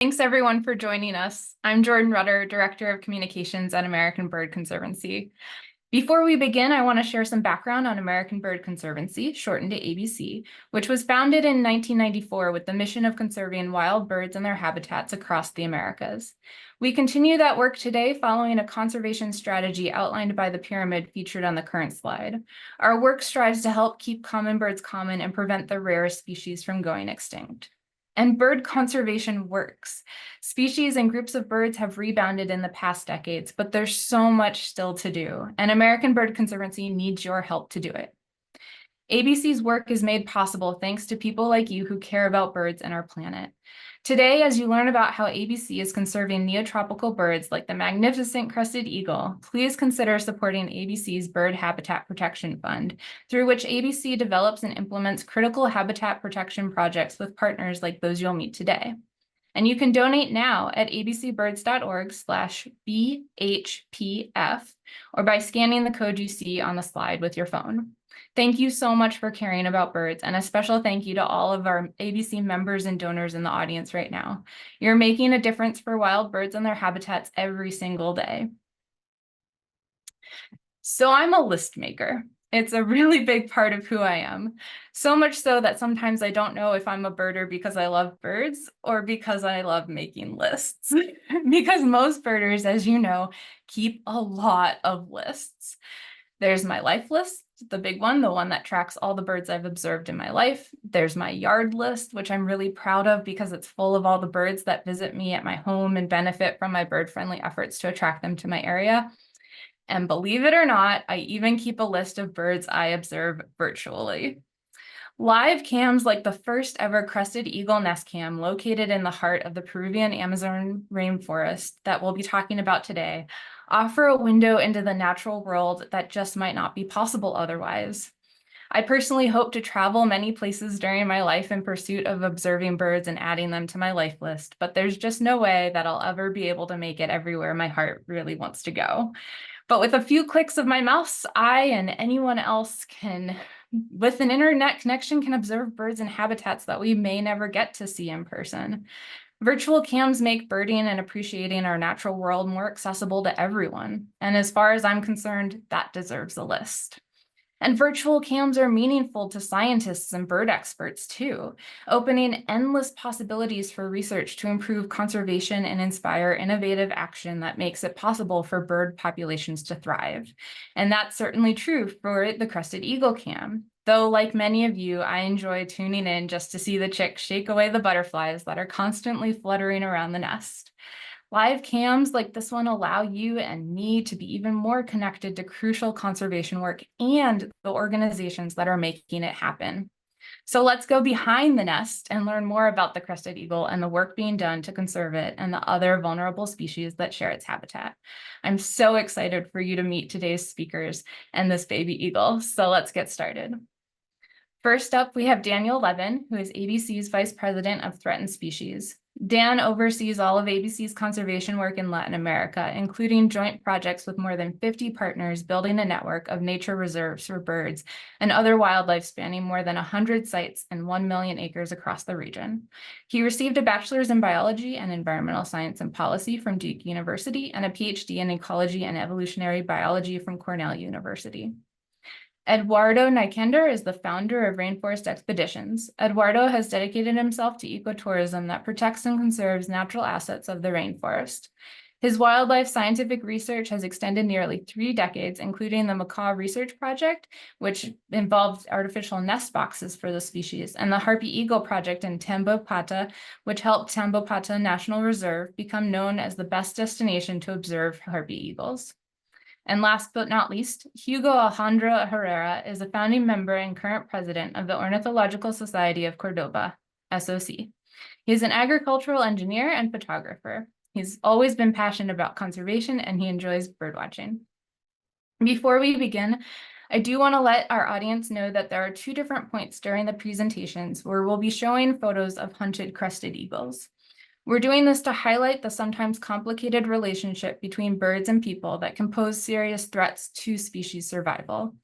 Thanks everyone for joining us. I'm Jordan Rutter, Director of Communications at American Bird Conservancy. Before we begin, I want to share some background on American Bird Conservancy, shortened to ABC, which was founded in 1994 with the mission of conserving wild birds and their habitats across the Americas. We continue that work today following a conservation strategy outlined by the pyramid featured on the current slide. Our work strives to help keep common birds common and prevent the rarest species from going extinct. And bird conservation works. Species and groups of birds have rebounded in the past decades, but there's so much still to do, and American Bird Conservancy needs your help to do it. ABC's work is made possible thanks to people like you who care about birds and our planet. Today, as you learn about how ABC is conserving neotropical birds like the magnificent Crested Eagle, please consider supporting ABC's Bird Habitat Protection Fund, through which ABC develops and implements critical habitat protection projects with partners like those you'll meet today. And you can donate now at abcbirds.org/BHPF or by scanning the code you see on the slide with your phone. Thank you so much for caring about birds, and a special thank you to all of our ABC members and donors in the audience right now. You're making a difference for wild birds and their habitats every single day. So I'm a list maker. It's a really big part of who I am. So much so that sometimes I don't know if I'm a birder because I love birds or because I love making lists. Because most birders, as you know, keep a lot of lists. There's my life list, the big one, the one that tracks all the birds I've observed in my life. There's my yard list, which I'm really proud of because it's full of all the birds that visit me at my home and benefit from my bird-friendly efforts to attract them to my area. And believe it or not, I even keep a list of birds I observe virtually. Live cams like the first ever Crested Eagle nest cam located in the heart of the Peruvian Amazon rainforest that we'll be talking about today offer a window into the natural world that just might not be possible otherwise. I personally hope to travel many places during my life in pursuit of observing birds and adding them to my life list, but there's just no way that I'll ever be able to make it everywhere my heart really wants to go. But with a few clicks of my mouse, I and anyone else with an internet connection, can observe birds in habitats that we may never get to see in person. Virtual cams make birding and appreciating our natural world more accessible to everyone. And as far as I'm concerned, that deserves a list. And virtual cams are meaningful to scientists and bird experts too, opening endless possibilities for research to improve conservation and inspire innovative action that makes it possible for bird populations to thrive. And that's certainly true for the Crested Eagle cam. Though, like many of you, I enjoy tuning in just to see the chicks shake away the butterflies that are constantly fluttering around the nest. Live cams like this one allow you and me to be even more connected to crucial conservation work and the organizations that are making it happen. So let's go behind the nest and learn more about the Crested Eagle and the work being done to conserve it and the other vulnerable species that share its habitat. I'm so excited for you to meet today's speakers and this baby eagle. So let's get started. First up, we have Daniel Lebbin, who is ABC's Vice President of Threatened Species. Dan oversees all of ABC's conservation work in Latin America, including joint projects with more than 50 partners building a network of nature reserves for birds and other wildlife spanning more than 100 sites and 1 million acres across the region. He received a bachelor's in biology and environmental science and policy from Duke University and a PhD in ecology and evolutionary biology from Cornell University. Eduardo Nycander is the founder of Rainforest Expeditions. Eduardo has dedicated himself to ecotourism that protects and conserves natural assets of the rainforest. His wildlife scientific research has extended nearly 3 decades, including the Macaw Research Project, which involved artificial nest boxes for the species, and the Harpy Eagle Project in Tambopata, which helped Tambopata National Reserve become known as the best destination to observe harpy eagles. And last but not least, Hugo Alejandro Herrera is a founding member and current president of the Ornitological Society of Córdoba, SOC. He's an agricultural engineer and photographer. He's always been passionate about conservation and he enjoys birdwatching. Before we begin, I do want to let our audience know that there are 2 different points during the presentations where we'll be showing photos of hunted crested eagles. We're doing this to highlight the sometimes complicated relationship between birds and people that can pose serious threats to species survival.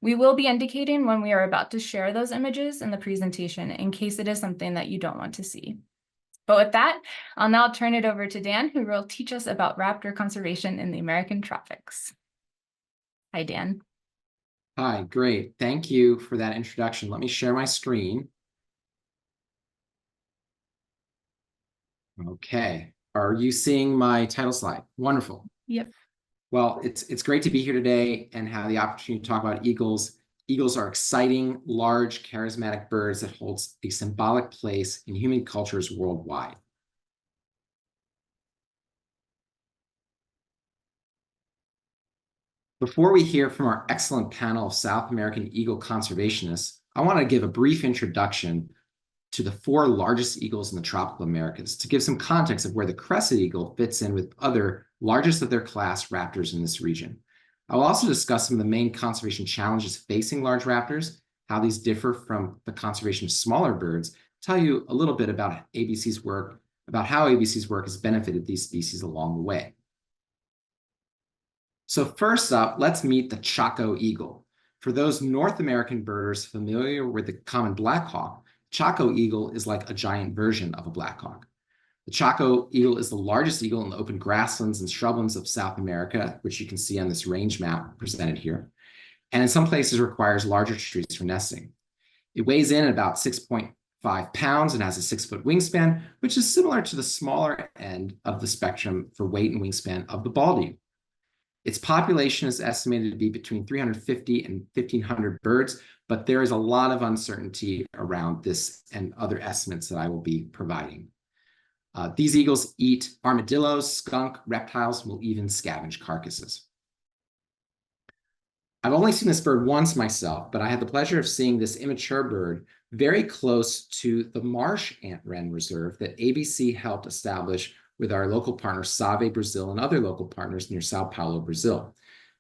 We will be indicating when we are about to share those images in the presentation in case it is something that you don't want to see. But with that, I'll now turn it over to Dan, who will teach us about raptor conservation in the American tropics. Hi, Dan. Hi, great. Thank you for that introduction. Let me share my screen. Okay. Are you seeing my title slide? Wonderful. Yep. Well, it's great to be here today and have the opportunity to talk about eagles. Eagles are exciting, large, charismatic birds that hold a symbolic place in human cultures worldwide. Before we hear from our excellent panel of South American eagle conservationists, I want to give a brief introduction to the 4 largest eagles in the tropical Americas to give some context of where the crested eagle fits in with other largest of their class raptors in this region. I will also discuss some of the main conservation challenges facing large raptors, how these differ from the conservation of smaller birds, tell you a little bit about ABC's work, about how ABC's work has benefited these species along the way. So first up, let's meet the Chaco eagle. For those North American birders familiar with the common blackhawk, Chaco eagle is like a giant version of a blackhawk. The Chaco eagle is the largest eagle in the open grasslands and shrublands of South America, which you can see on this range map presented here, and in some places requires larger trees for nesting. It weighs in at about 6.5 pounds and has a 6-foot wingspan, which is similar to the smaller end of the spectrum for weight and wingspan of the bald eagle. Its population is estimated to be between 350 and 1,500 birds, but there is a lot of uncertainty around this and other estimates that I will be providing. These eagles eat armadillos, skunk, reptiles, and will even scavenge carcasses. I've only seen this bird once myself, but I had the pleasure of seeing this immature bird very close to the marsh ant wren reserve that ABC helped establish with our local partner, Save Brazil, and other local partners near Sao Paulo, Brazil.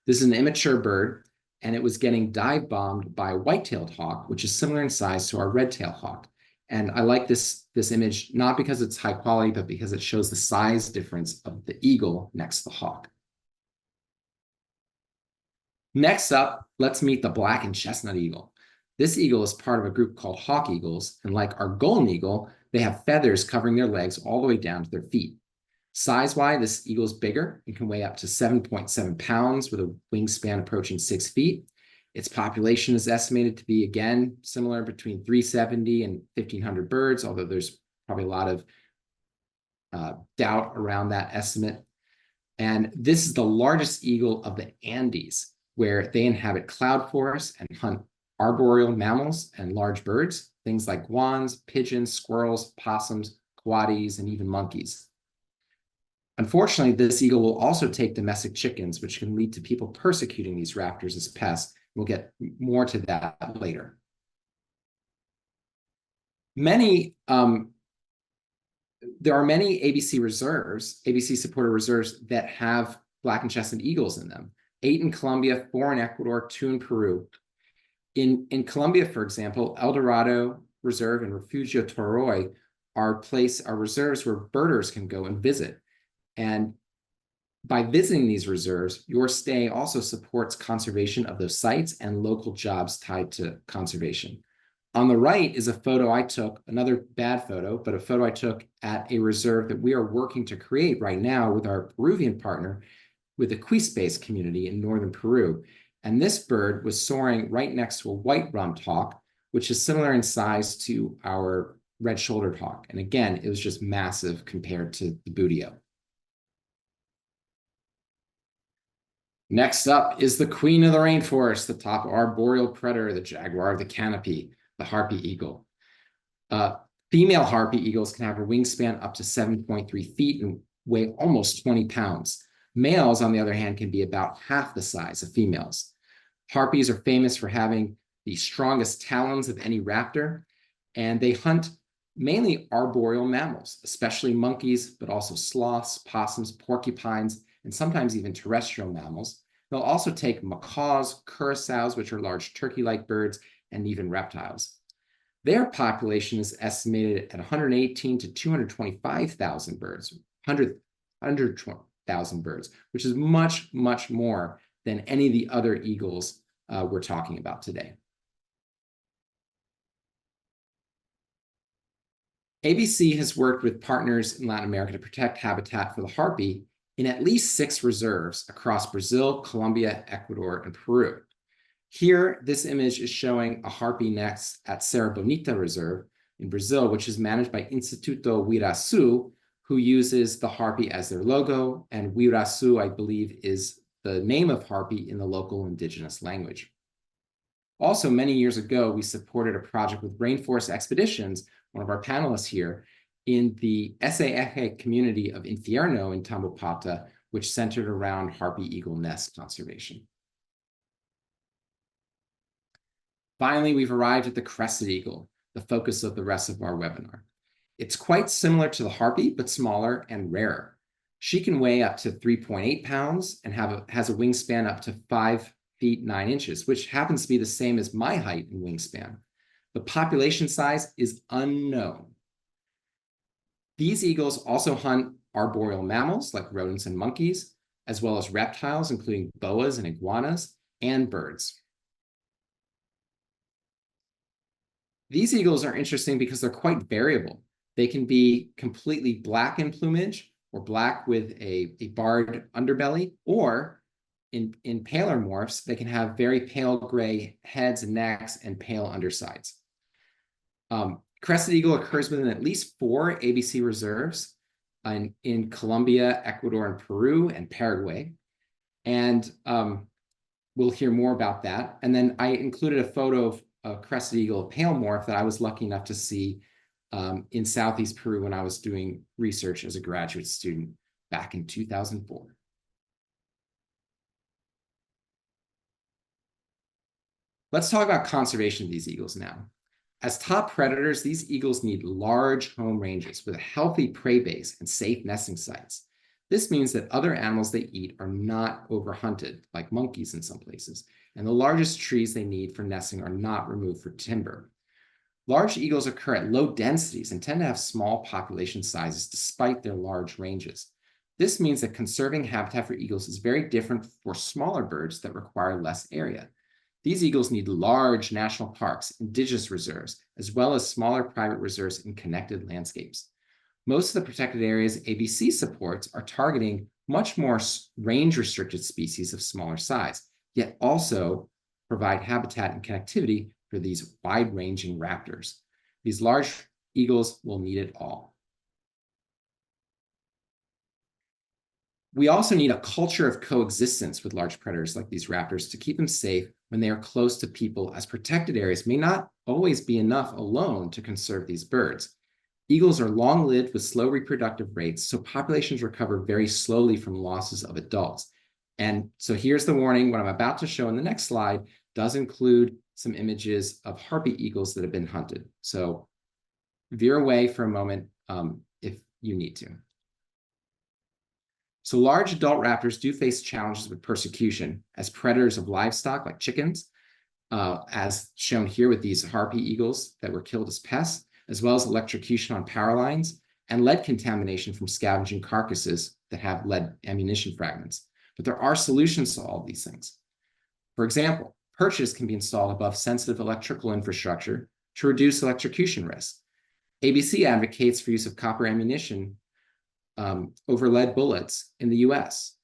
This is an immature bird, and it was getting dive bombed by a white-tailed hawk, which is similar in size to our red-tailed hawk. And I like this image, not because it's high quality, but because it shows the size difference of the eagle next to the hawk. Next up, let's meet the black and chestnut eagle. This eagle is part of a group called hawk eagles, and like our golden eagle, they have feathers covering their legs all the way down to their feet. Size-wise, this eagle is bigger and can weigh up to 7.7 pounds with a wingspan approaching 6 feet. Its population is estimated to be, again, similar between 370 and 1,500 birds, although there's probably a lot of doubt around that estimate. And this is the largest eagle of the Andes, where they inhabit cloud forests and hunt arboreal mammals and large birds, things like guans, pigeons, squirrels, possums, coatis, and even monkeys. Unfortunately, this eagle will also take domestic chickens, which can lead to people persecuting these raptors as pests. We'll get more to that later. There are many ABC reserves, ABC supported reserves that have black and chestnut eagles in them. 8 in Colombia, 4 in Ecuador, 2 in Peru. In Colombia, for example, El Dorado Reserve and Refugio Toroy are reserves where birders can go and visit. And by visiting these reserves, your stay also supports conservation of those sites and local jobs tied to conservation. On the right is a photo I took, another bad photo, but a photo I took at a reserve that we are working to create right now with our Peruvian partner with the Quispe's community in northern Peru. And this bird was soaring right next to a white-rumped hawk, which is similar in size to our red-shouldered hawk. And again, it was just massive compared to the buteo. Next up is the queen of the rainforest, the top arboreal predator, the jaguar of the canopy, the harpy eagle. Female harpy eagles can have a wingspan up to 7.3 feet and weigh almost 20 pounds. Males, on the other hand, can be about half the size of females. Harpies are famous for having the strongest talons of any raptor, and they hunt mainly arboreal mammals, especially monkeys, but also sloths, possums, porcupines, and sometimes even terrestrial mammals. They'll also take macaws, curassows, which are large turkey-like birds, and even reptiles. Their population is estimated at 118 to 225,000 birds, 100,000 birds, which is much, much more than any of the other eagles we're talking about today. ABC has worked with partners in Latin America to protect habitat for the harpy in at least 6 reserves across Brazil, Colombia, Ecuador, and Peru. Here, this image is showing a harpy nest at Serra Bonita Reserve in Brazil, which is managed by Instituto Huiraçu, who uses the harpy as their logo, and Huiraçu, I believe, is the name of harpy in the local indigenous language. Also, many years ago, we supported a project with Rainforest Expeditions, one of our panelists here, in the SAF community of Infierno in Tambopata, which centered around harpy eagle nest conservation. Finally, we've arrived at the crested eagle, the focus of the rest of our webinar. It's quite similar to the harpy, but smaller and rarer. She can weigh up to 3.8 pounds and has a wingspan up to 5 feet 9 inches, which happens to be the same as my height and wingspan. The population size is unknown. These eagles also hunt arboreal mammals like rodents and monkeys, as well as reptiles, including boas and iguanas, and birds. These eagles are interesting because they're quite variable. They can be completely black in plumage or black with a barred underbelly, or in paler morphs, they can have very pale gray heads and necks and pale undersides. Crested eagle occurs within at least 4 ABC reserves in Colombia, Ecuador, and Peru, and Paraguay. And we'll hear more about that. And then I included a photo of a crested eagle, a pale morph, that I was lucky enough to see in Southeast Peru when I was doing research as a graduate student back in 2004. Let's talk about conservation of these eagles now. As top predators, these eagles need large home ranges with a healthy prey base and safe nesting sites. This means that other animals they eat are not overhunted, like monkeys in some places, and the largest trees they need for nesting are not removed for timber. Large eagles occur at low densities and tend to have small population sizes despite their large ranges. This means that conserving habitat for eagles is very different for smaller birds that require less area. These eagles need large national parks, indigenous reserves, as well as smaller private reserves in connected landscapes. Most of the protected areas ABC supports are targeting much more range-restricted species of smaller size, yet also provide habitat and connectivity for these wide-ranging raptors. These large eagles will need it all. We also need a culture of coexistence with large predators like these raptors to keep them safe when they are close to people, as protected areas may not always be enough alone to conserve these birds. Eagles are long-lived with slow reproductive rates, so populations recover very slowly from losses of adults. And so here's the warning: what I'm about to show in the next slide does include some images of harpy eagles that have been hunted. So veer away for a moment if you need to. So large adult raptors do face challenges with persecution as predators of livestock like chickens, as shown here with these harpy eagles that were killed as pests, as well as electrocution on power lines and lead contamination from scavenging carcasses that have lead ammunition fragments. But there are solutions to all of these things. For example, perches can be installed above sensitive electrical infrastructure to reduce electrocution risk. ABC advocates for use of copper ammunition over lead bullets in the US.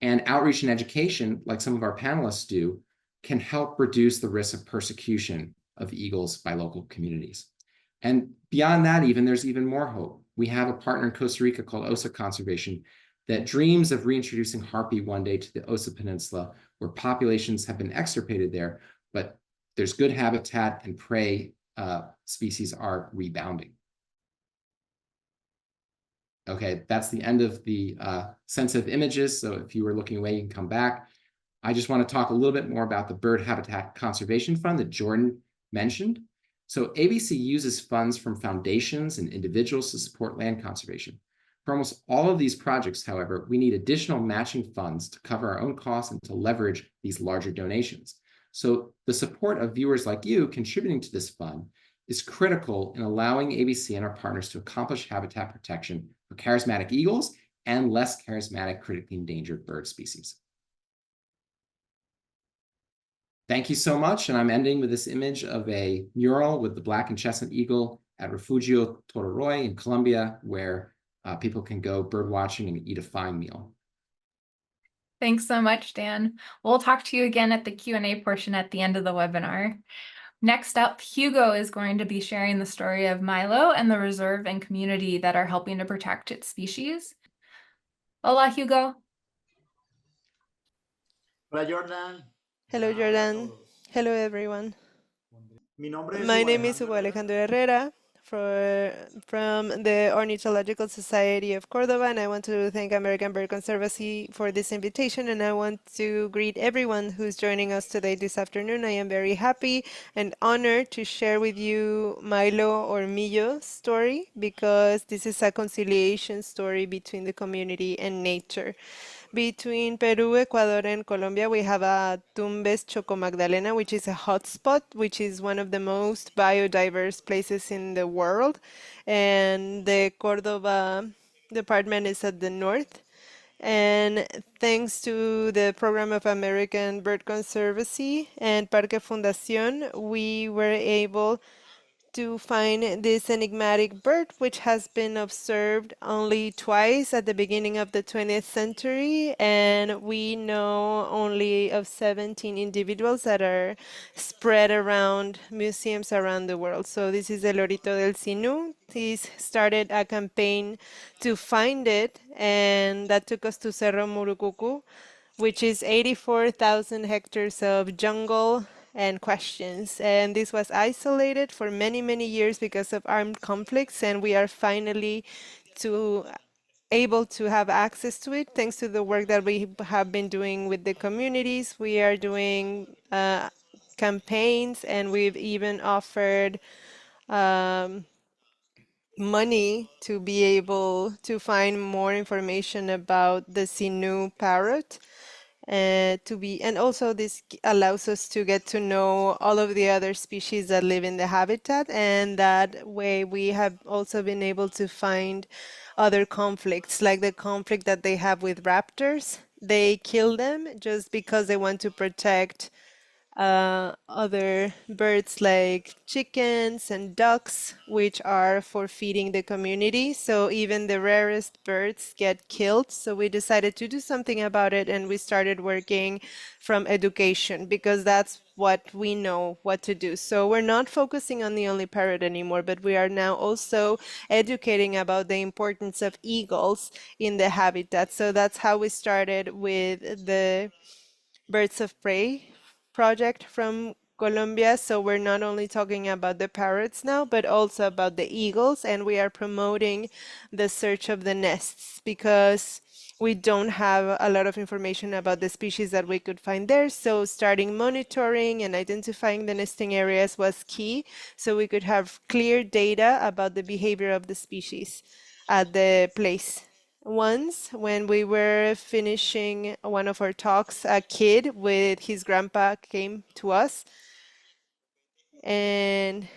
And outreach and education, like some of our panelists do, can help reduce the risk of persecution of eagles by local communities. And beyond that, there's even more hope. We have a partner in Costa Rica called OSA Conservation that dreams of reintroducing harpy one day to the OSA Peninsula, where populations have been extirpated there, but there's good habitat and prey species are rebounding. Okay, that's the end of the sensitive images. So if you were looking away, you can come back. I just want to talk a little bit more about the Bird Habitat Conservation Fund that Jordan mentioned. So ABC uses funds from foundations and individuals to support land conservation. For almost all of these projects, however, we need additional matching funds to cover our own costs and to leverage these larger donations. So the support of viewers like you contributing to this fund is critical in allowing ABC and our partners to accomplish habitat protection for charismatic eagles and less charismatic critically endangered bird species. Thank you so much, and I'm ending with this image of a mural with the black and chestnut eagle at Refugio Tororoy in Colombia, where people can go bird watching and eat a fine meal. Thanks so much, Dan. We'll talk to you again at the Q&A portion at the end of the webinar. Next up, Hugo is going to be sharing the story of Milo and the reserve and community that are helping to protect its species. Hola, Hugo. Hola, Jordan. Hello, Jordan. Hello, everyone. My name is Hugo Alejandro Herrera from the Ornitological Society of Córdoba, and I want to thank American Bird Conservancy for this invitation, and I want to greet everyone who's joining us today this afternoon. I am very happy and honored to share with you Milo or Millo's story, because this is a conciliation story between the community and nature. Between Peru, Ecuador, and Colombia, we have a Tumbes Choco Magdalena, which is a hotspot, which is one of the most biodiverse places in the world. And the Córdoba department is at the north. And thanks to the program of American Bird Conservancy and Parque Fundación, we were able to find this enigmatic bird, which has been observed only twice at the beginning of the 20th century, and we know only of 17 individuals that are spread around museums around the world. So this is El Lorito del Sinú. He's started a campaign to find it, and that took us to Cerro Murucucu, which is 84,000 hectares of jungle and questions. And this was isolated for many, many years because of armed conflicts, and we are finally able to have access to it thanks to the work that we have been doing with the communities. We are doing campaigns, and we've even offered money to be able to find more information about the Sinú parrot. And also this allows us to get to know all of the other species that live in the habitat, and that way we have also been able to find other conflicts, like the conflict that they have with raptors. They kill them just because they want to protect other birds like chickens and ducks, which are for feeding the community. So even the rarest birds get killed. So we decided to do something about it, and we started working from education, because that's what we know what to do. So we're not focusing on the only parrot anymore, but we are now also educating about the importance of eagles in the habitat. So that's how we started with the birds of prey project from Colombia. So we're not only talking about the parrots now, but also about the eagles, and we are promoting the search of the nests, because we don't have a lot of information about the species that we could find there. So starting monitoring and identifying the nesting areas was key, so we could have clear data about the behavior of the species at the place. Once, when we were finishing one of our talks, a kid with his grandpa came to us, and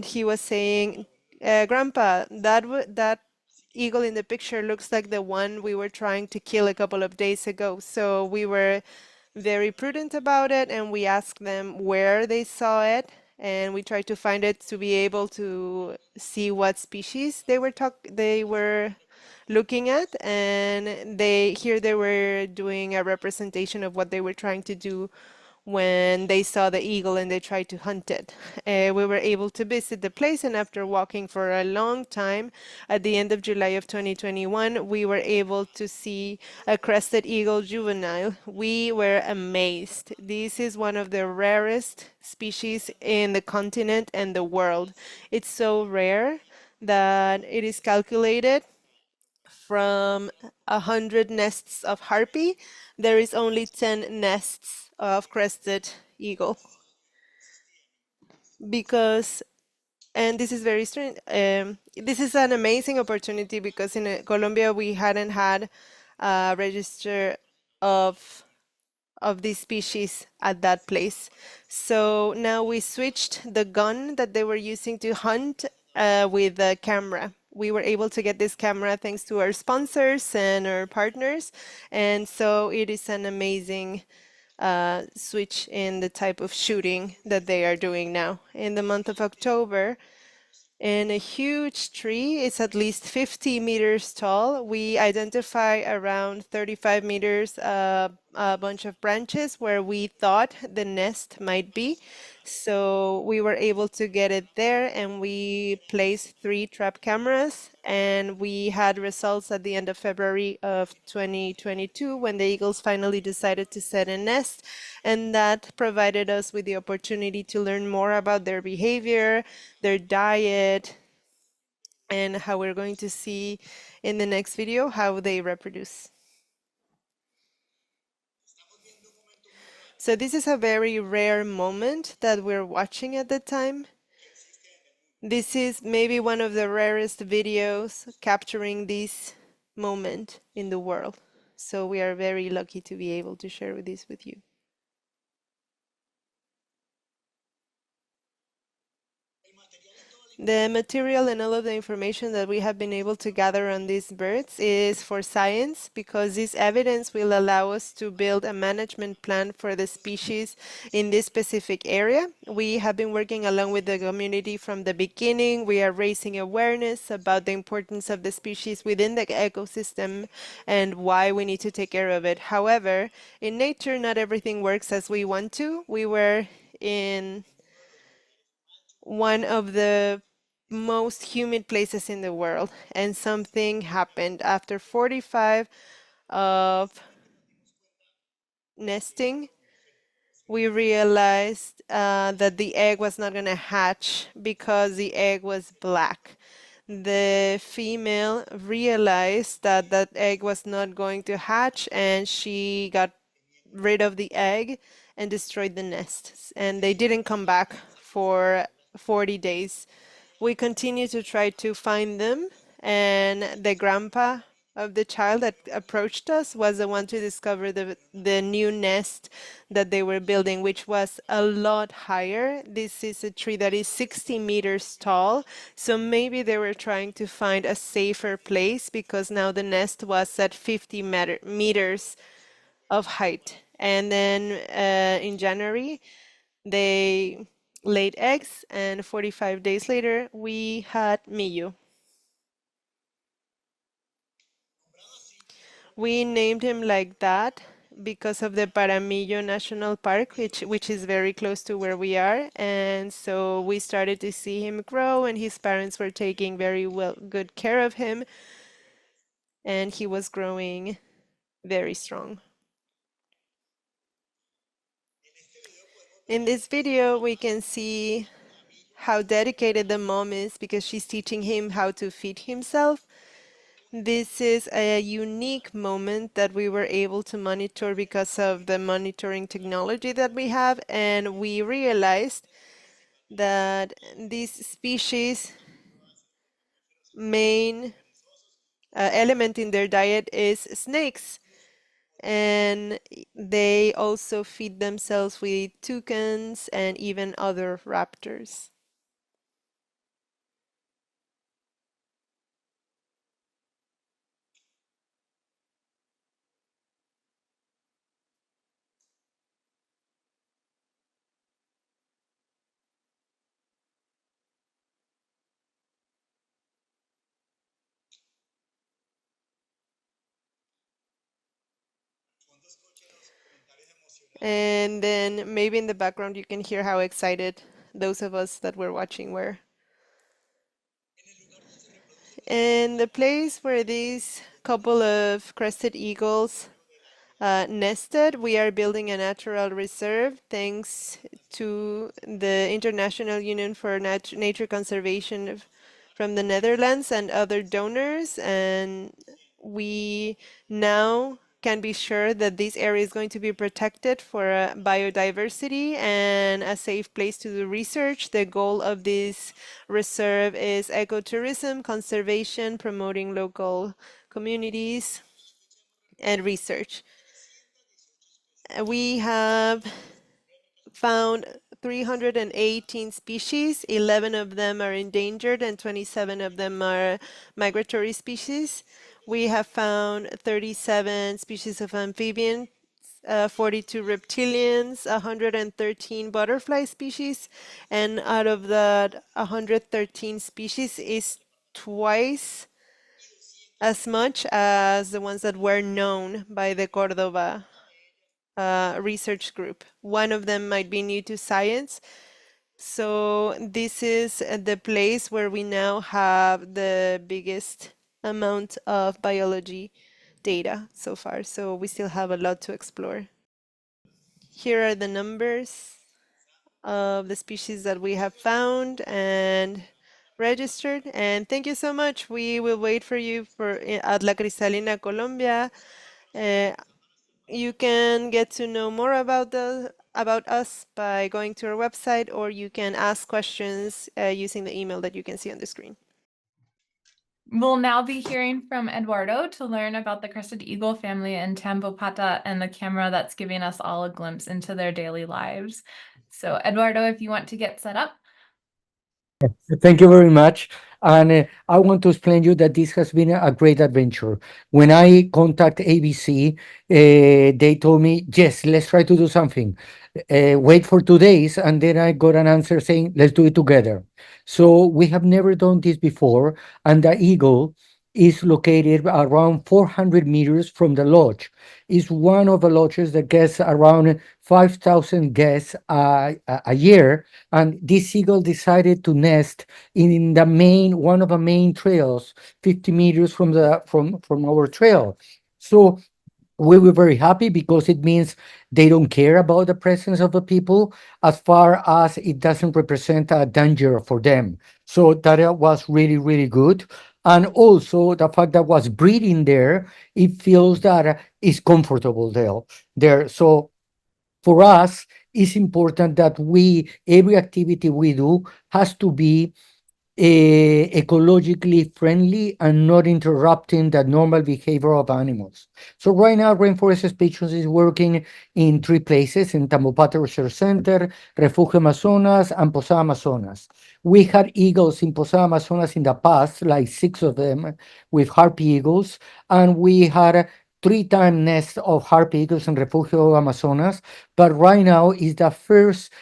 he was saying, Grandpa, that eagle in the picture looks like the one we were trying to kill a couple of days ago. So we were very prudent about it, and we asked them where they saw it, and we tried to find it to be able to see what species they were looking at, and they were doing a representation of what they were trying to do when they saw the eagle and they tried to hunt it. We were able to visit the place, and after walking for a long time, at the end of July of 2021, we were able to see a crested eagle juvenile. We were amazed. This is one of the rarest species in the continent and the world. It's so rare that it is calculated from 100 nests of harpy, there is only 10 nests of crested eagle. And this is very strange. This is an amazing opportunity, because in Colombia we hadn't had a register of this species at that place. So now we switched the gun that they were using to hunt with a camera. We were able to get this camera thanks to our sponsors and our partners. And so it is an amazing switch in the type of shooting that they are doing now. In the month of October, in a huge tree. It's at least 50 meters tall. We identify around 35 meters, a bunch of branches where we thought the nest might be. So we were able to get it there, and we placed 3 trap cameras, and we had results at the end of February of 2022 when the eagles finally decided to set a nest, and that provided us with the opportunity to learn more about their behavior, their diet, and how we're going to see in the next video how they reproduce. So this is a very rare moment that we're watching at the time. This is maybe one of the rarest videos capturing this moment in the world. So we are very lucky to be able to share this with you. The material and all of the information that we have been able to gather on these birds is for science, because this evidence will allow us to build a management plan for the species in this specific area. We have been working along with the community from the beginning. We are raising awareness about the importance of the species within the ecosystem and why we need to take care of it. However, in nature, not everything works as we want to. We were in one of the most humid places in the world, and something happened. After 45 of nesting, we realized that the egg was not going to hatch because the egg was black. The female realized that that egg was not going to hatch, and she got rid of the egg and destroyed the nest, and they didn't come back for 40 days. We continue to try to find them, and the grandpa of the child that approached us was the one to discover the new nest that they were building, which was a lot higher. This is a tree that is 60 meters tall, so maybe they were trying to find a safer place, because now the nest was at 50 meters of height. And then in January, they laid eggs, and 45 days later, we had Miyu. We named him like that because of the Paramillo National Park, which is very close to where we are. And so we started to see him grow, and his parents were taking very good care of him. And he was growing very strong. In this video, we can see how dedicated the mom is, because she's teaching him how to feed himself. This is a unique moment that we were able to monitor because of the monitoring technology that we have, and we realized that this species' main element in their diet is snakes, and they also feed themselves with toucans and even other raptors. And then maybe in the background you can hear how excited those of us that were watching were. And the place where these couple of crested eagles nested, we are building a natural reserve thanks to the International Union for Nature Conservation from the Netherlands and other donors. And we now can be sure that this area is going to be protected for biodiversity and a safe place to do research. The goal of this reserve is ecotourism, conservation, promoting local communities, and research. We have found 318 species. 11 of them are endangered and 27 of them are migratory species. We have found 37 species of amphibians 42 reptilians, 113 butterfly species, and out of that 113 species is twice as much as the ones that were known by the Córdoba research group. One of them might be new to science. So this is the place where we now have the biggest amount of biology data so far. So we still have a lot to explore. Here are the numbers of the species that we have found and registered. And thank you so much. We will wait for you at La Cristalina, Colombia. You can get to know more about us by going to our website, or you can ask questions using the email that you can see on the screen. We'll now be hearing from Eduardo to learn about the Crested Eagle family in Tambopata and the camera that's giving us all a glimpse into their daily lives. So Eduardo, if you want to get set up. Thank you very much. And I want to explain you that this has been a great adventure. When I contact ABC, they told me, yes, let's try to do something. Wait for 2 days, and then I got an answer saying, let's do it together. So we have never done this before, and the eagle is located around 400 meters from the lodge. It's one of the lodges that gets around 5,000 guests a year, and this eagle decided to nest in one of the main trails, 50 meters from our trail. So we were very happy because it means they don't care about the presence of the people as far as it doesn't represent a danger for them. So that was really, really good. And also the fact that was breeding there, it feels that it's comfortable there. So for us, it's important that every activity we do has to be ecologically friendly and not interrupting the normal behavior of animals. So right now, Rainforest Expeditions is working in 3 places, in Tambopata Research Center, Refugio Amazonas, and Posada Amazonas. We had eagles in Posada Amazonas in the past, like 6 of them, with harpy eagles, and we had 3-time nest of harpy eagles in Refugio Amazonas, but right now is the first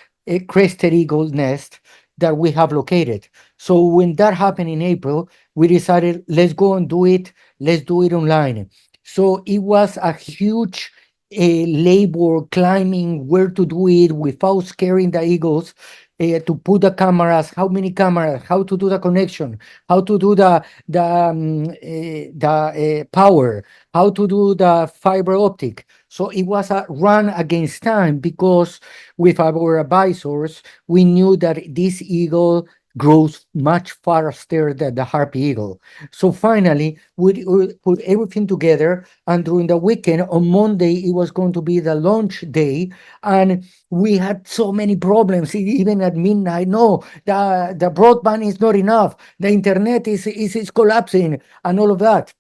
crested eagle nest that we have located. So when that happened in April, we decided, let's go and do it. Let's do it online. So it was a huge labor climbing where to do it without scaring the eagles, to put the cameras, how many cameras, how to do the connection, how to do the power, how to do the fiber optic. So it was a run against time because with our advisors, we knew that this eagle grows much faster than the harpy eagle. So finally, we put everything together, and during the weekend, on Monday, it was going to be the launch day, and we had so many problems, even at midnight. No, the broadband is not enough, the internet is collapsing, and all of that.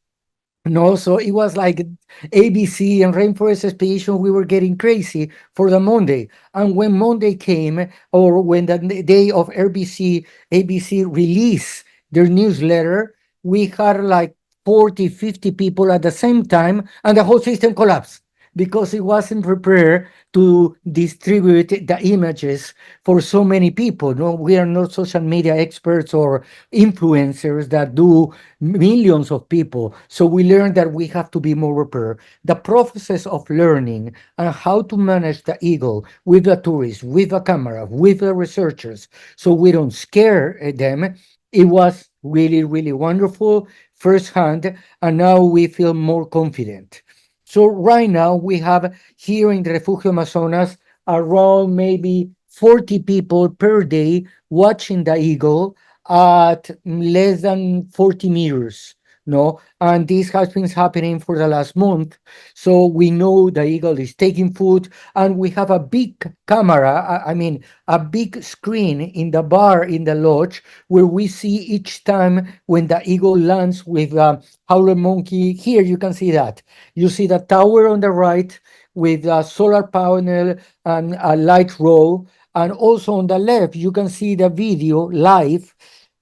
No, so it was like ABC and Rainforest Expedition, we were getting crazy for the Monday. And when Monday came, or when the day of ABC released their newsletter, we had like 40, 50 people at the same time, and the whole system collapsed because it wasn't prepared to distribute the images for so many people. No, we are not social media experts or influencers that do millions of people. So we learned that we have to be more prepared. The process of learning and how to manage the eagle with the tourists, with the camera, with the researchers, so we don't scare them, it was really, really wonderful firsthand, and now we feel more confident. So right now we have here in the Refugio Amazonas around maybe 40 people per day watching the eagle at less than 40 meters. No, and this has been happening for the last month. So we know the eagle is taking food, and we have a big camera, I mean, a big screen in the bar in the lodge where we see each time when the eagle lands with a howler monkey. Here you can see that. You see the tower on the right with a solar panel and a light row. And also on the left, you can see the video live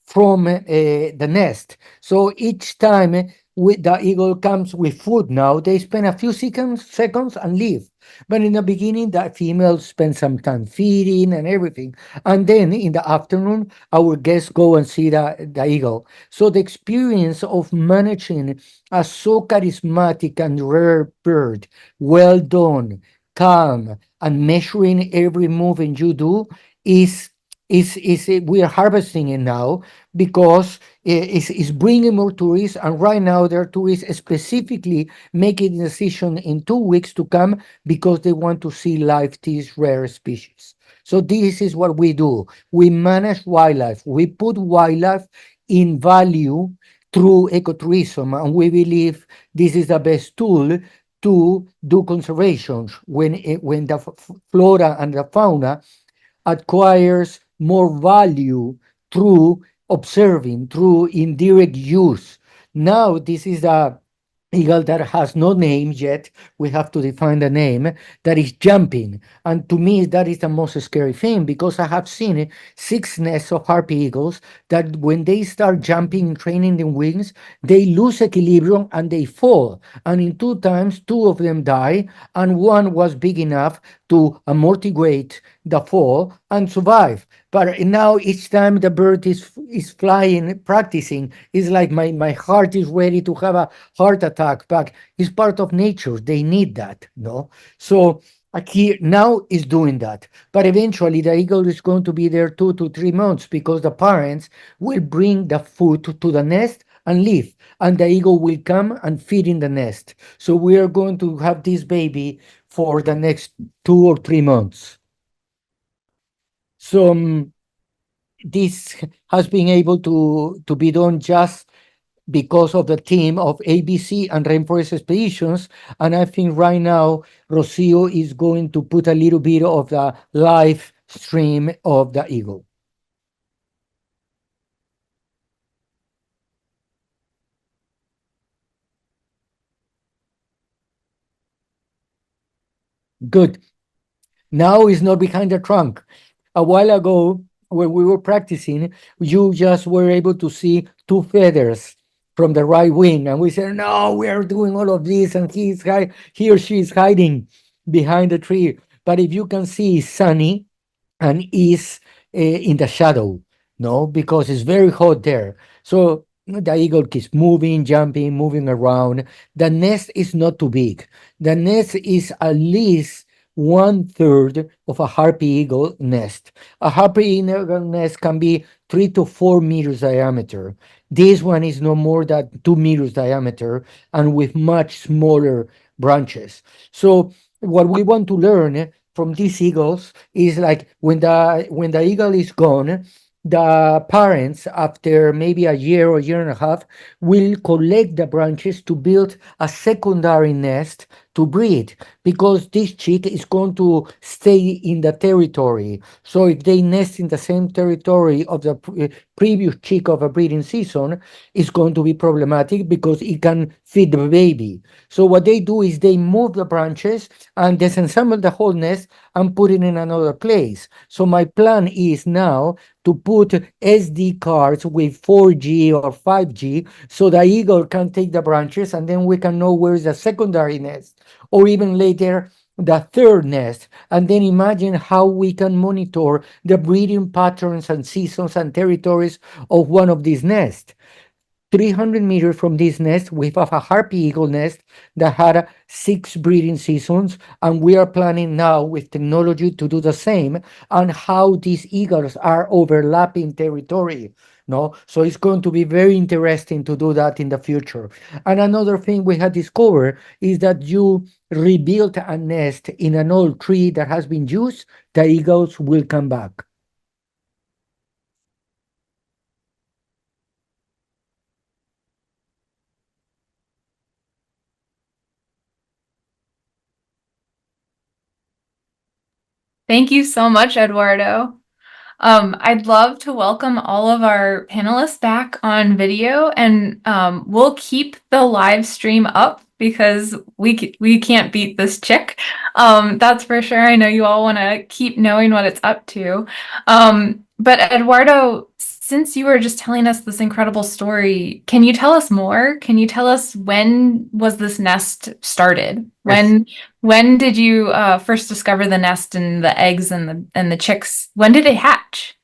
from the nest. So each time the eagle comes with food now, they spend a few seconds and leave. But in the beginning, the females spend some time feeding and everything. And then in the afternoon, our guests go and see the eagle. So the experience of managing a so charismatic and rare bird, well done, calm, and measuring every movement you do is we are harvesting it now because it's bringing more tourists, and right now there are tourists specifically making the decision in 2 weeks to come because they want to see live these rare species. So this is what we do. We manage wildlife. We put wildlife in value through ecotourism, and we believe this is the best tool to do conservation when the flora and the fauna acquires more value through observing, through indirect use. Now, this is a eagle that has no name yet. We have to define the name, that is jumping. And to me, that is the most scary thing, because I have seen 6 nests of harpy eagles that when they start jumping and training the wings, they lose equilibrium and they fall. And in 2 times, 2 of them die, and 1 was big enough to amortiguate the fall and survive. But now each time the bird is flying, practicing, it's like my heart is ready to have a heart attack, but it's part of nature. They need that, no? So here now is doing that. But eventually the eagle is going to be there 2 to 3 months because the parents will bring the food to the nest and leave, and the eagle will come and feed in the nest. So we are going to have this baby for the next 2 or 3 months. So this has been able to be done just because of the team of ABC and Rainforest Expeditions. And I think right now, Rocio is going to put a little bit of the live stream of the eagle. Good. Now it's not behind the trunk. A while ago, when we were practicing, you just were able to see 2 feathers from the right wing, and we said, no, we are doing all of this, and he or she is hiding behind the tree. But if you can see, it's sunny and is in the shadow, no, because it's very hot there. So the eagle keeps moving, jumping, moving around. The nest is not too big. The nest is at least 1/3 of a harpy eagle nest. A harpy eagle nest can be 3 to 4 meters diameter. This one is no more than 2 meters diameter and with much smaller branches. So what we want to learn from these eagles is like when the eagle is gone, the parents, after maybe a year or year and a half, will collect the branches to build a secondary nest to breed, because this chick is going to stay in the territory. So if they nest in the same territory of the previous chick of a breeding season, it's going to be problematic because it can feed the baby. So what they do is they move the branches and disassemble the whole nest and put it in another place. So my plan is now to put SD cards with 4G or 5G so the eagle can take the branches, and then we can know where is the secondary nest, or even later the third nest. And then imagine how we can monitor the breeding patterns and seasons and territories of one of these nests. 300 meters from this nest, we have a harpy eagle nest that had 6 breeding seasons, and we are planning now with technology to do the same, and how these eagles are overlapping territory. No, so it's going to be very interesting to do that in the future. And another thing we had discovered is that you rebuild a nest in an old tree that has been used, the eagles will come back. Thank you so much, Eduardo. I'd love to welcome all of our panelists back on video, and we'll keep the live stream up because we can't beat this chick. That's for sure. I know you all want to keep knowing what it's up to. But Eduardo, since you were just telling us this incredible story, can you tell us more? Can you tell us when was this nest started? Yes. When did you first discover the nest and the eggs and the chicks? When did it hatch?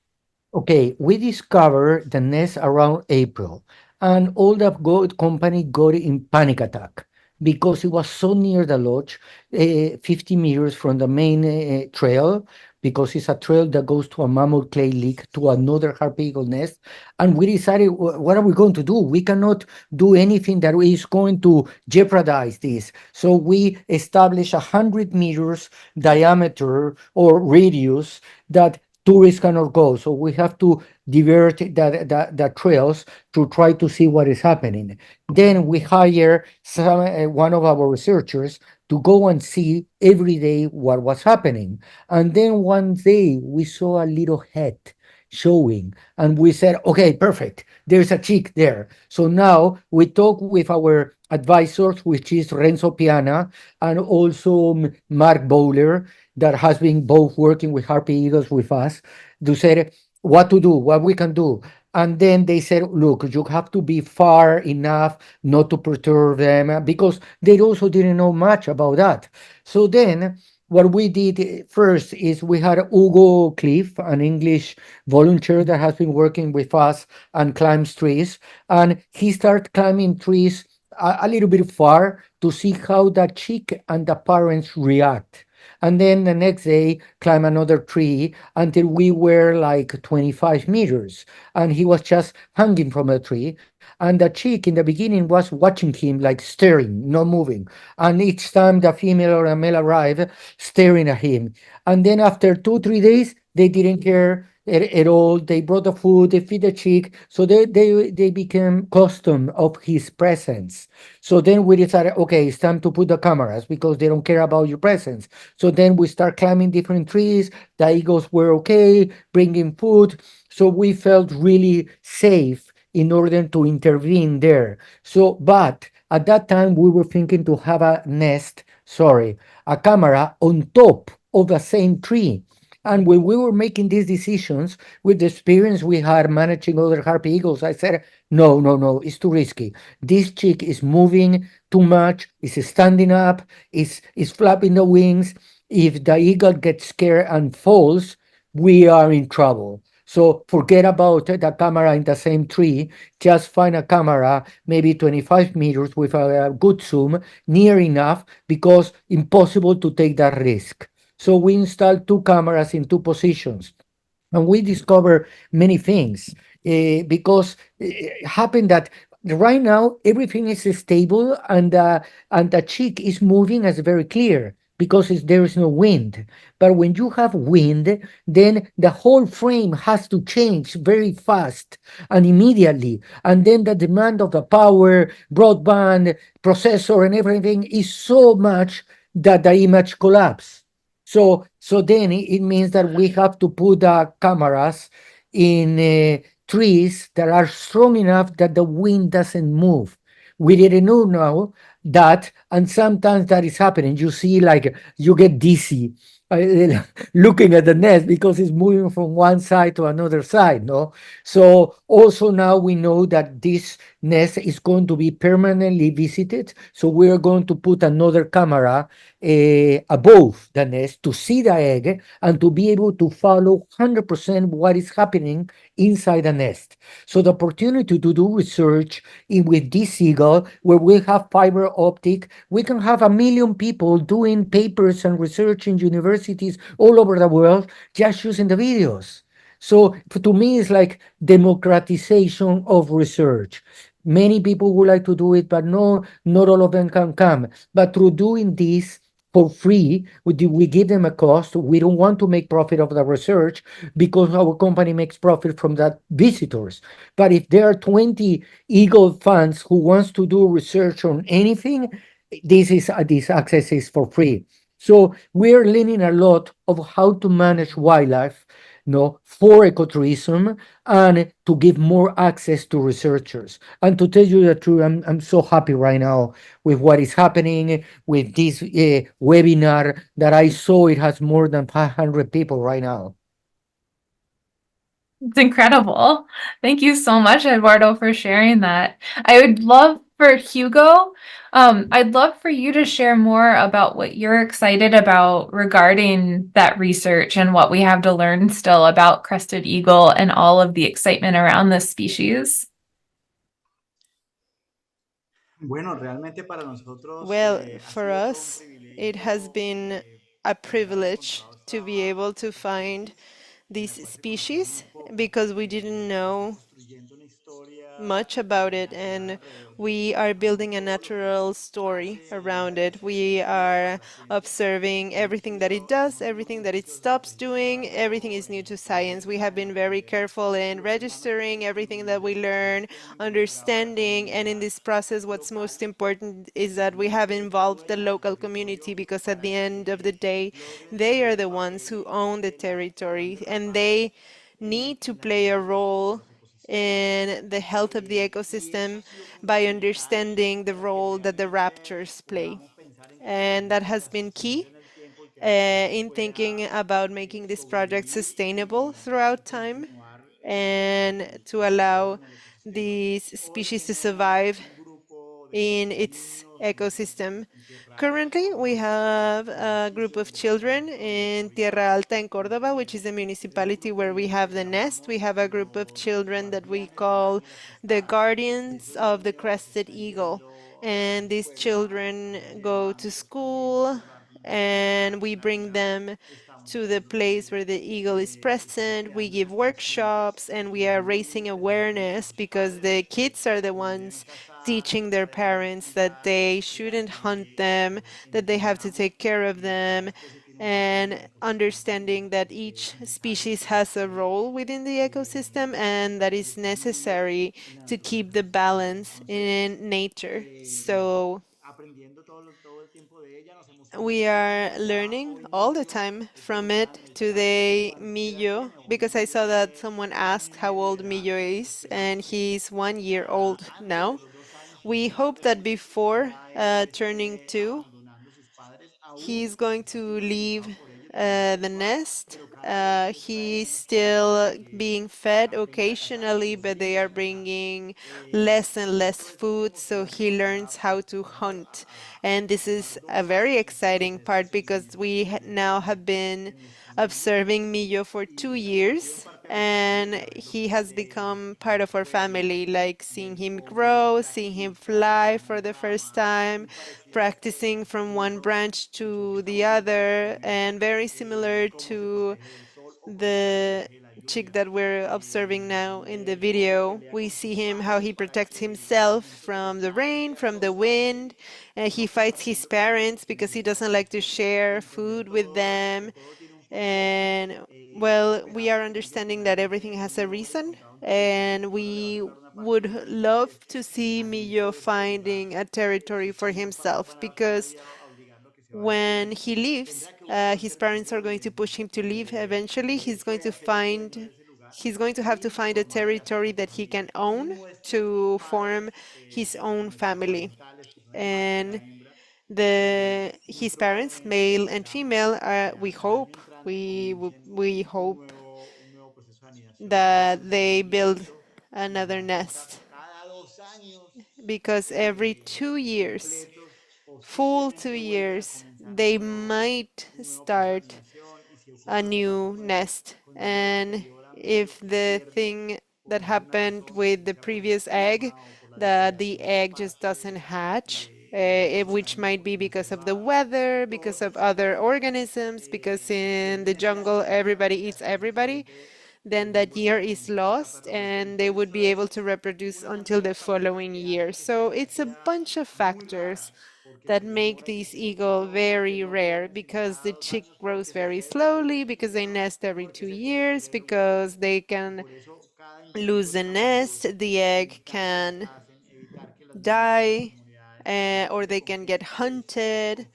Okay, we discovered the nest around April, and all the company got in panic attack because it was so near the lodge, 50 meters from the main trail, because it's a trail that goes to a mammoth clay lake to another harpy eagle nest. And we decided, what are we going to do? We cannot do anything that is going to jeopardize this. So we established 100 meters diameter or radius that tourists cannot go. So we have to divert the trails to try to see what is happening. Then we hire one of our researchers to go and see every day what was happening. And then one day we saw a little head showing, and we said, okay, perfect, there's a chick there. So now we talk with our advisors, which is Renzo Piana and also Mark Bowler, that has been both working with harpy eagles with us, to say what to do, what we can do. And then they said, look, you have to be far enough not to perturb them, because they also didn't know much about that. So then what we did first is we had Hugo Cliff, an English volunteer that has been working with us and climbs trees. And he started climbing trees a little bit far to see how the chick and the parents react. And then the next day, climb another tree until we were like 25 meters. And he was just hanging from a tree. And the chick in the beginning was watching him, like staring, not moving. And each time the female or the male arrived, staring at him. And then after 2-3 days, they didn't care at all. They brought the food, they feed the chick. So they became accustomed of his presence. So then we decided, okay, it's time to put the cameras because they don't care about your presence. So then we start climbing different trees. The eagles were okay, bringing food. So we felt really safe in order to intervene there. So, but at that time we were thinking to have a camera on top of the same tree. And when we were making these decisions, with the experience we had managing other harpy eagles, I said, no, it's too risky. This chick is moving too much, is standing up, is flapping the wings. If the eagle gets scared and falls, we are in trouble. So forget about the camera in the same tree. Just find a camera, maybe 25 meters with a good zoom, near enough, because impossible to take that risk. So we installed 2 cameras in 2 positions, and we discovered many things, because it happened that right now everything is stable, and the chick is moving as very clear because there is no wind. But when you have wind, then the whole frame has to change very fast and immediately. And then the demand of the power, broadband, processor, and everything is so much that the image collapses. So then it means that we have to put the cameras in trees that are strong enough that the wind doesn't move. We didn't know now that, and sometimes that is happening. You see, like, you get dizzy looking at the nest because it's moving from one side to another side, no? So also now we know that this nest is going to be permanently visited. So we are going to put another camera above the nest to see the egg and to be able to follow 100% what is happening inside the nest. So the opportunity to do research with this eagle, where we have fiber optic, we can have 1 million people doing papers and research in universities all over the world just using the videos. So to me, it's like democratization of research. Many people would like to do it, but no, not all of them can come. But through doing this for free, we give them a cost. We don't want to make profit of the research because our company makes profit from that visitors. But if there are 20 Eagle fans who wants to do research on anything, this access is for free. So we're learning a lot of how to manage wildlife, for ecotourism, and to give more access to researchers. And to tell you the truth, I'm so happy right now with what is happening with this webinar that I saw. It has more than 500 people right now. It's incredible. Thank you so much, Eduardo, for sharing that. I would love for Hugo, I'd love for you to share more about what you're excited about regarding that research and what we have to learn still about crested eagle and all of the excitement around this species. Well, for us, it has been a privilege to be able to find these species because we didn't know much about it, and we are building a natural story around it. We are observing everything that it does, everything that it stops doing, everything is new to science. We have been very careful in registering everything that we learn, understanding, and in this process, what's most important is that we have involved the local community because at the end of the day, they are the ones who own the territory and they need to play a role in the health of the ecosystem by understanding the role that the raptors play. And that has been key in thinking about making this project sustainable throughout time and to allow these species to survive in its ecosystem. Currently, we have a group of children in Tierra Alta in Córdoba, which is the municipality where we have the nest. We have a group of children that we call the guardians of the Crested Eagle. And these children go to school and we bring them to the place where the eagle is present. We give workshops and we are raising awareness because the kids are the ones teaching their parents that they shouldn't hunt them, that they have to take care of them, and understanding that each species has a role within the ecosystem and that is necessary to keep the balance in nature. So we are learning all the time from it. Today, Millo, because I saw that someone asked how old Millo is, and he's 1 year old now. We hope that before turning 2, he's going to leave the nest. He's still being fed occasionally, but they are bringing less and less food, so he learns how to hunt. And this is a very exciting part because we now have been observing Millo for 2 years, and he has become part of our family, like seeing him grow, seeing him fly for the first time, practicing from one branch to the other, and very similar to the chick that we're observing now in the video. We see him how he protects himself from the rain, from the wind, and he fights his parents because he doesn't like to share food with them. And well, we are understanding that everything has a reason, and we would love to see Millo finding a territory for himself because when he leaves, his parents are going to push him to leave eventually. He's going to have to find a territory that he can own to form his own family. And his parents, male and female, we hope that they build another nest because every 2 years, full 2 years, they might start a new nest. And if the thing that happened with the previous egg, that the egg just doesn't hatch, which might be because of the weather, because of other organisms, because in the jungle everybody eats everybody, then that year is lost and they would be able to reproduce until the following year. So it's a bunch of factors that make this eagle very rare because the chick grows very slowly, because they nest every 2 years, because they can lose the nest, the egg can die, or they can get hunted.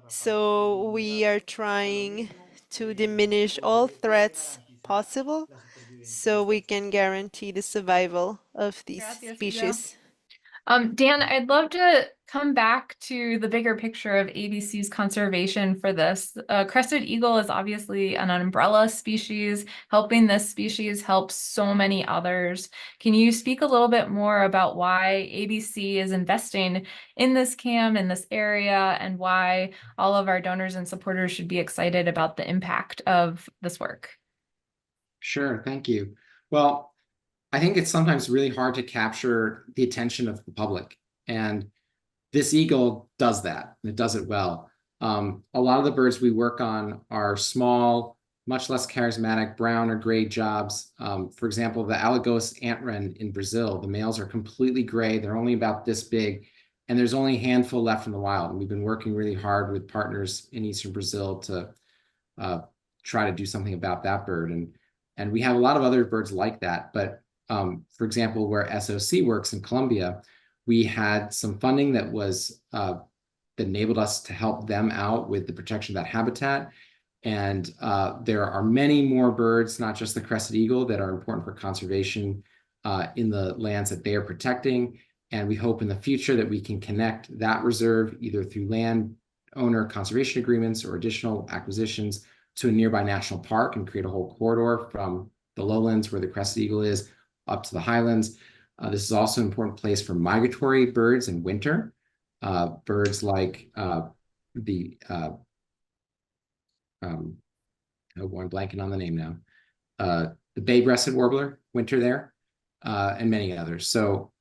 So we are trying to diminish all threats possible so we can guarantee the survival of these Gracias, Hugo. species. Dan, I'd love to come back to the bigger picture of ABC's conservation for this. Crested Eagle is obviously an umbrella species. Helping this species helps so many others. Can you speak a little bit more about why ABC is investing in this CAM in this area and why all of our donors and supporters should be excited about the impact of this work? Sure, thank you. Well, I think it's sometimes really hard to capture the attention of the public. And this eagle does that, and it does it well. A lot of the birds we work on are small, much less charismatic brown or gray jobs. For example, the Alagoas ant wren in Brazil, the males are completely gray. They're only about this big, and there's only a handful left in the wild. And we've been working really hard with partners in Eastern Brazil to try to do something about that bird. And we have a lot of other birds like that, but for example, where SOC works in Colombia, we had some funding that was that enabled us to help them out with the protection of that habitat. And there are many more birds, not just the crested eagle, that are important for conservation in the lands that they are protecting. And we hope in the future that we can connect that reserve either through land owner conservation agreements or additional acquisitions to a nearby national park and create a whole corridor from the lowlands where the crested eagle is up to the highlands. This is also an important place for migratory birds in winter. Birds like I'm blanking on the name now. The bay-breasted warbler, winter there, and many others. So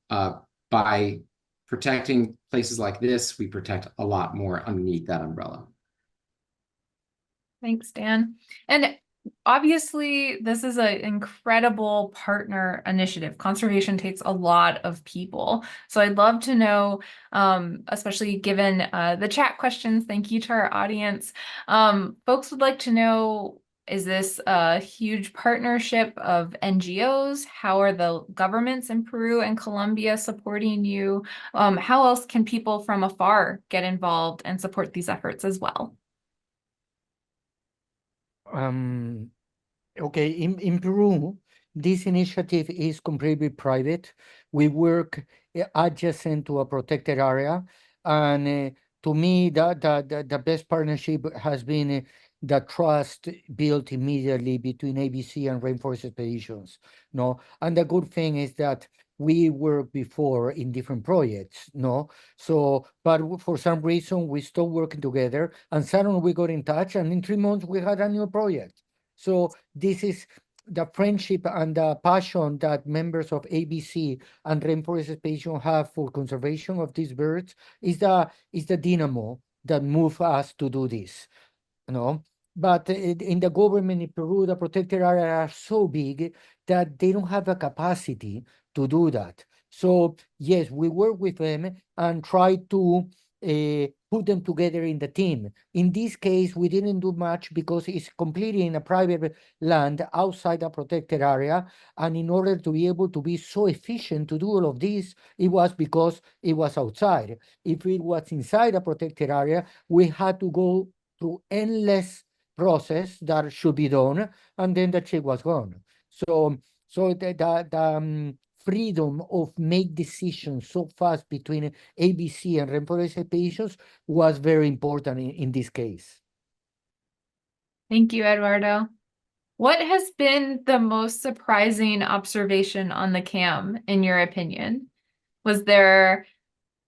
by protecting places like this, we protect a lot more underneath that umbrella. Thanks, Dan. And obviously, this is an incredible partner initiative. Conservation takes a lot of people. So I'd love to know, especially given the chat questions, thank you to our audience. Folks would like to know, is this a huge partnership of NGOs? How are the governments in Peru and Colombia supporting you? How else can people from afar get involved and support these efforts as well? Okay, in Peru, this initiative is completely private. We work adjacent to a protected area, and to me, the best partnership has been the trust built immediately between ABC and Rainforest Expeditions. No, and the good thing is that we worked before in different projects, no? So, but for some reason, we stopped working together, and suddenly we got in touch, and in 3 months, we had a new project. So this is the friendship and the passion that members of ABC and Rainforest Expedition have for conservation of these birds is the dynamo that move us to do this, you know? But in the government in Peru, the protected areas are so big that they don't have the capacity to do that. So yes, we work with them and try to put them together in the team. In this case, we didn't do much because it's completely in a private land outside a protected area. And in order to be able to be so efficient to do all of this, it was because it was outside. If it was inside a protected area, we had to go through endless process that should be done, and then the chick was gone. So the freedom of make decisions so fast between ABC and Rainforest Expeditions was very important in this case. Thank you, Eduardo. What has been the most surprising observation on the cam, in your opinion? Was there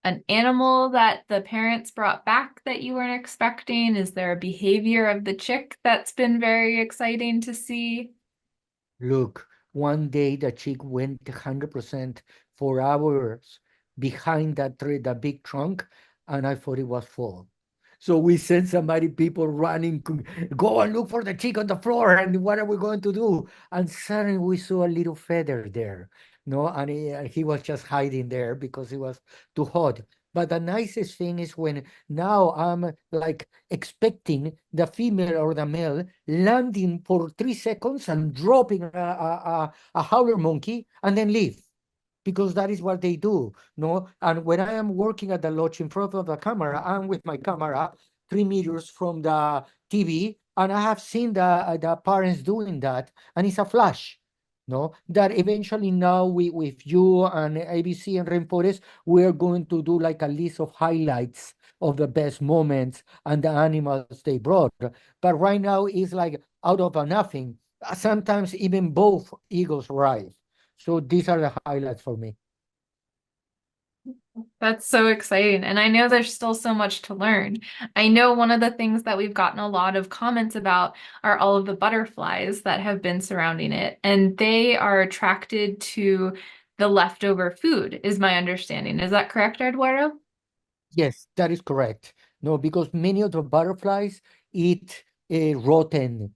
an animal that the parents brought back that you weren't expecting? Is there a behavior of the chick that's been very exciting to see? Look, one day the chick went 100% for hours behind that tree, the big trunk, and I thought it was full. So we sent somebody, people running, go and look for the chick on the floor, and what are we going to do? And suddenly we saw a little feather there, no, and he was just hiding there because it was too hot. But the nicest thing is when now I'm like expecting the female or the male landing for 3 seconds and dropping a howler monkey and then leave, because that is what they do, no? And when I am working at the lodge in front of the camera, I'm with my camera 3 meters from the TV, and I have seen the parents doing that, and it's a flash. No, that eventually now with you and ABC and Rainforest, we're going to do like a list of highlights of the best moments and the animals they brought. But right now it's like out of a nothing. Sometimes even both eagles arrive. So these are the highlights for me. That's so exciting. And I know there's still so much to learn. I know one of the things that we've gotten a lot of comments about are all of the butterflies that have been surrounding it. And they are attracted to the leftover food, is my understanding. Is that correct, Eduardo? Yes, that is correct. No, because many of the butterflies eat rotten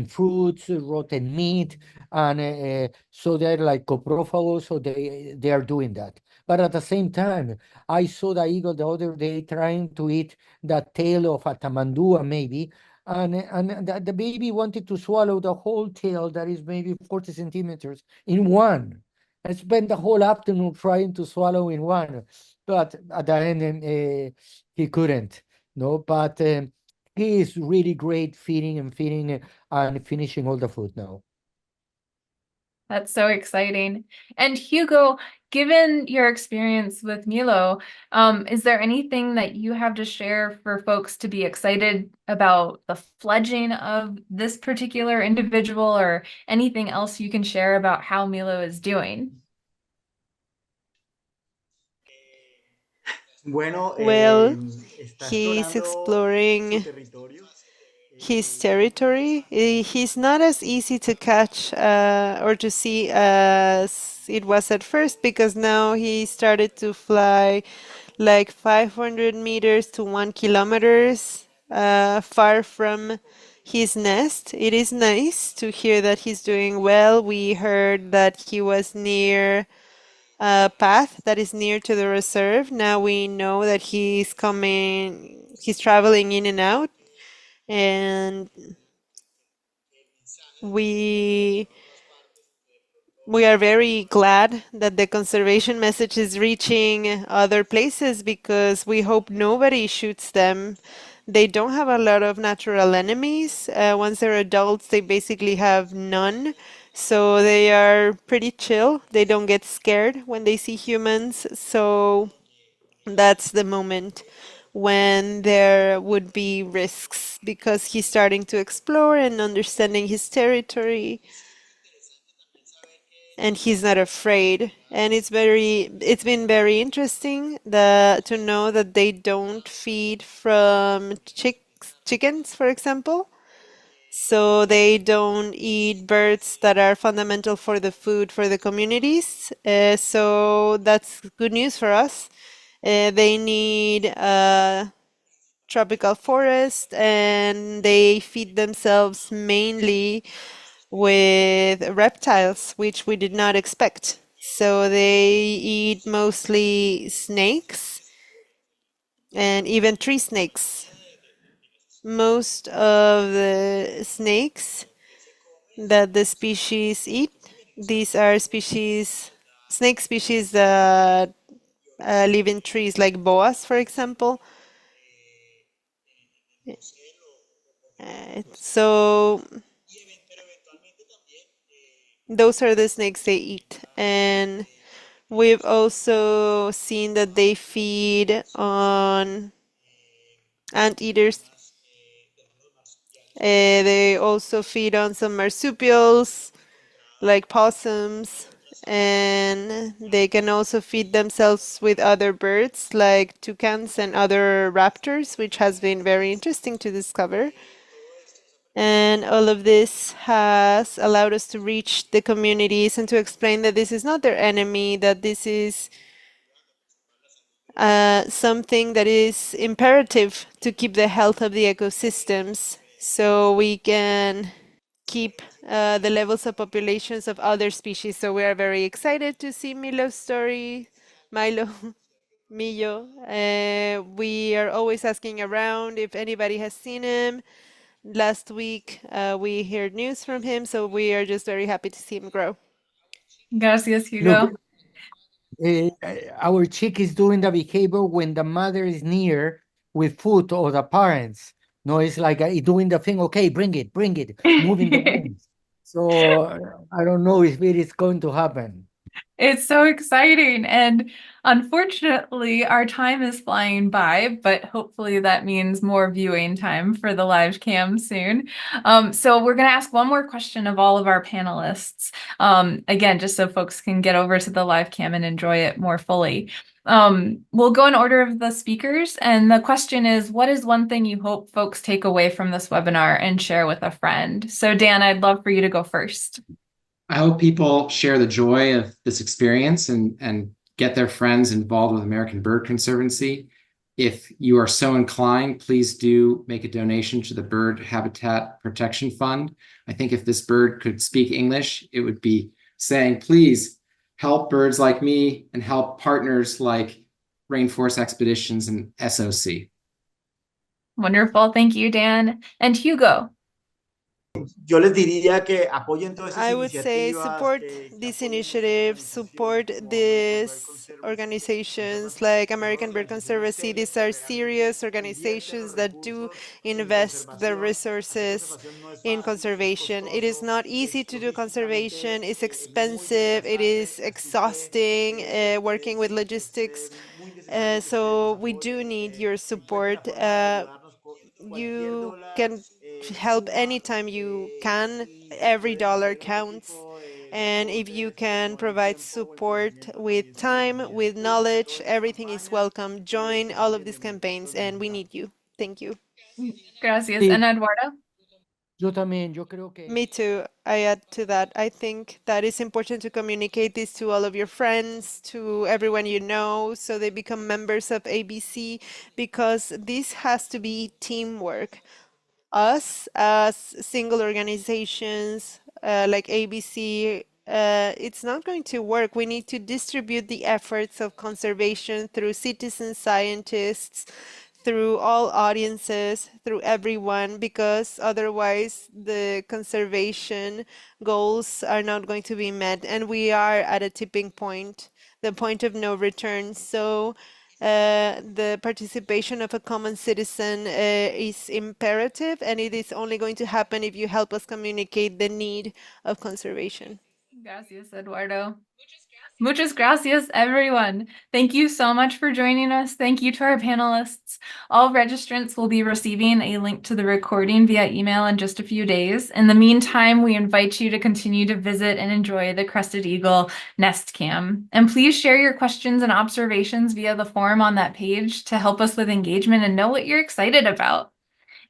fruits, rotten meat, and so they're like coprophagous, so they are doing that. But at the same time, I saw the eagle the other day trying to eat the tail of a tamandua, maybe, and the baby wanted to swallow the whole tail that is maybe 40 centimeters in one. I spent the whole afternoon trying to swallow in one, but at the end he couldn't. No, but he is really great feeding and finishing all the food now. That's so exciting. And Hugo, given your experience with Milo, is there anything that you have to share for folks to be excited about the fledging of this particular individual, or anything else you can share about how Milo is doing? Well, he's exploring his territory. He's not as easy to catch or to see as it was at first, because now he started to fly like 500 meters to 1 kilometers far from his nest. It is nice to hear that he's doing well. We heard that he was near a path that is near to the reserve. Now we know that he's traveling in and out, and we we are very glad that the conservation message is reaching other places, because we hope nobody shoots them. They don't have a lot of natural enemies. Once they're adults, they basically have none. So they are pretty chill. They don't get scared when they see humans. So that's the moment when there would be risks, because he's starting to explore and understanding his territory, and he's not afraid. And it's been very interesting to know that they don't feed from chickens, for example. So they don't eat birds that are fundamental for the food for the communities. So that's good news for us. They need a tropical forest, and they feed themselves mainly with reptiles, which we did not expect. So they eat mostly snakes and even tree snakes. Most of the snakes that the species eat, these are snake species that live in trees, like boas, for example. So those are the snakes they eat. And we've also seen that they feed on anteaters. They also feed on some marsupials, like possums, and they can also feed themselves with other birds, like toucans and other raptors, which has been very interesting to discover. And all of this has allowed us to reach the communities and to explain that this is not their enemy, that this is something that is imperative to keep the health of the ecosystems, so we can keep the levels of populations of other species. So we are very excited to see Milo's story. Milo, Millo. We are always asking around if anybody has seen him. Last week, we heard news from him, so we are just very happy to see him grow. Gracias, Look, Hugo. our chick is doing the behavior when the mother is near with food, or the parents. No, it's like doing the thing. Okay, bring it, moving the wings. So I don't know if it is going to happen. It's so exciting. And unfortunately, our time is flying by, but hopefully that means more viewing time for the live cam soon. So we're going to ask one more question of all of our panelists. Again, just so folks can get over to the live cam and enjoy it more fully. We'll go in order of the speakers. And the question is, what is one thing you hope folks take away from this webinar and share with a friend? So Dan, I'd love for you to go first. I hope people share the joy of this experience and get their friends involved with American Bird Conservancy. If you are so inclined, please do make a donation to the Bird Habitat Protection Fund. I think if this bird could speak English, it would be saying, please help birds like me and help partners like Rainforest Expeditions and SOC. Wonderful. Thank you, Dan. And Hugo. Yo les diría que apoyen todas esas I would say iniciativas, support que these apoyen initiatives, support organizaciones como these Bird Conservancy, organizations Conserva like Aves, American Bird Conservancy. These are serious organizations that do invest their resources in conservation. It is not easy to do conservation. It's expensive. It is exhausting working with logistics. So we do need your support. You can help anytime you can. Every dollar counts. And if you can provide support with time, with knowledge, everything is welcome. Join all of these campaigns and we need you. Thank you. Gracias. Sí, And Eduardo? yo también, yo creo que Me too. I add to that. I think that it's important to communicate this to all of your friends, to everyone you know, so they become members of ABC, because this has to be teamwork. Us as single organizations like ABC, it's not going to work. We need to distribute the efforts of conservation through citizen scientists, through all audiences, through everyone, because otherwise the conservation goals are not going to be met. And we are at a tipping point, the point of no return. So the participation of a common citizen is imperative, and it is only going to happen if you help us communicate the need of conservation. Gracias, Eduardo. Muchas gracias, everyone. Thank you so much for joining us. Thank you to our panelists. All registrants will be receiving a link to the recording via email in just a few days. In the meantime, we invite you to continue to visit and enjoy the Crested Eagle Nest Cam. And please share your questions and observations via the form on that page to help us with engagement and know what you're excited about.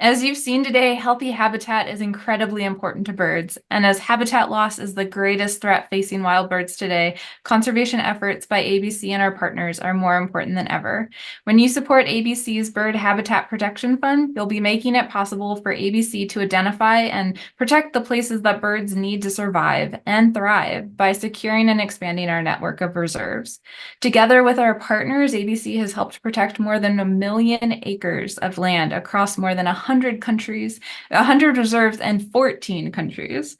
As you've seen today, healthy habitat is incredibly important to birds, and as habitat loss is the greatest threat facing wild birds today, conservation efforts by ABC and our partners are more important than ever. When you support ABC's Bird Habitat Protection Fund, you'll be making it possible for ABC to identify and protect the places that birds need to survive and thrive by securing and expanding our network of reserves. Together with our partners, ABC has helped protect more than 1 million acres of land across more than 100 countries, 100 reserves, and 14 countries.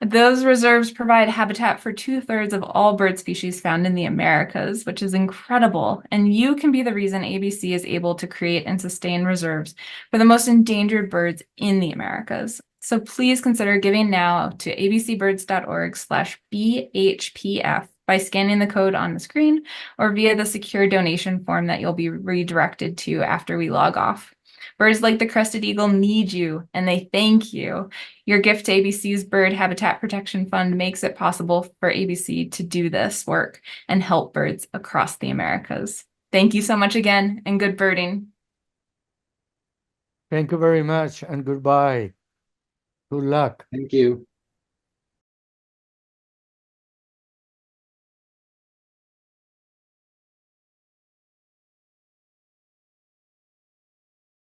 Those reserves provide habitat for 2/3 of all bird species found in the Americas, which is incredible. And you can be the reason ABC is able to create and sustain reserves for the most endangered birds in the Americas. So please consider giving now to abcbirds.org/BHPF by scanning the code on the screen or via the secure donation form that you'll be redirected to after we log off. Birds like the Crested Eagle need you, and they thank you. Your gift to ABC's Bird Habitat Protection Fund makes it possible for ABC to do this work and help birds across the Americas. Thank you so much again, and good birding. thank you very much and goodbye. Good luck. Thank you.